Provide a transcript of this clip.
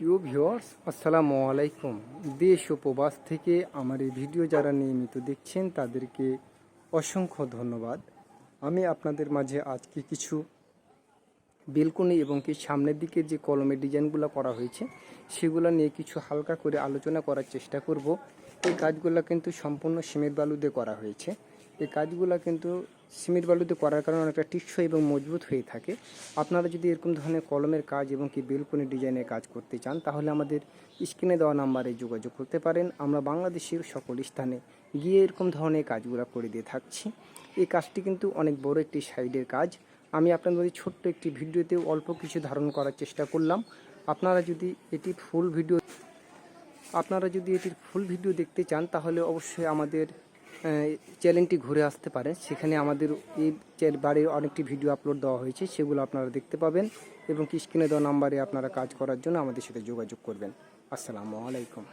প্রিয় ভিউয়ার্স, আসসালামু আলাইকুম। দেশ ও প্রবাস থেকে আমার এই ভিডিও যারা নিয়মিত দেখছেন তাদেরকে অসংখ্য ধন্যবাদ। আমি আপনাদের মাঝে আজকে কিছু বেলকনি এবং কি সামনের দিকে যে কলমের ডিজাইনগুলো করা হয়েছে সেগুলো নিয়ে কিছু হালকা করে আলোচনা করার চেষ্টা করব। এই কাজগুলো কিন্তু সম্পূর্ণ সিমেন্ট বালু দিয়ে করা হয়েছে। এই কাজগুলো কিন্তু সিমেন্ট বালুতে করার কারণে অনেকটা টিকসই এবং মজবুত হয়ে থাকে। আপনারা যদি এরকম ধরনের কলমের কাজ এবং কি বেলকনি ডিজাইনের কাজ করতে চান তাহলে আমাদের স্ক্রিনে দেওয়া নাম্বারে যোগাযোগ করতে পারেন। আমরা বাংলাদেশের সকল স্থানে গিয়ে এরকম ধরনের কাজগুলো করে দিয়ে থাকছি। এই কাজটি কিন্তু অনেক বড় একটি সাইডের কাজ। আমি আপনাদের ছোট্ট একটি ভিডিওতে অল্প কিছু ধারণ করার চেষ্টা করলাম। আপনারা যদি এটির ফুল ভিডিও দেখতে চান তাহলে অবশ্যই আমাদের চ্যানেলটি ঘুরে আসতে পারেন। সেখানে আমাদের এই বাড়ির অনেকটি ভিডিও আপলোড দেওয়া হয়েছে, সেগুলো আপনারা দেখতে পাবেন এবং স্ক্রিনে দেওয়া নাম্বারে আপনারা কাজ করার জন্য আমাদের সাথে যোগাযোগ করবেন। আসসালামু আলাইকুম।